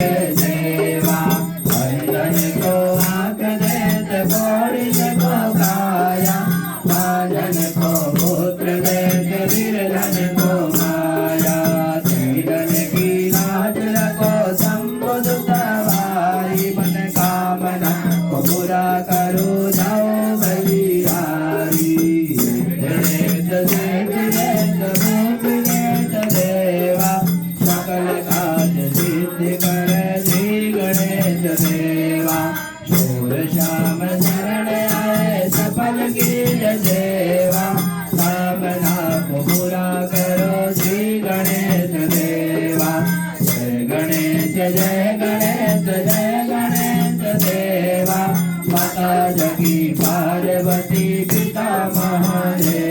सेवा धन को आंख देत बोरित को काया महाजन को पुत्र देत वीरधन को माया धन की नाच रखो संबुद सवारी मन कामना को पूरा करो जाओ बलिहारी गणेश देवा सकल काज सिद्ध कर देवा शूर श्याम शरण आए सफल कीज देवा कामना को पूरा करो श्री गणेश देवा जय गणेश जय गणेश जय गणेश देवा माता जगी पार्वती पिता महादेव।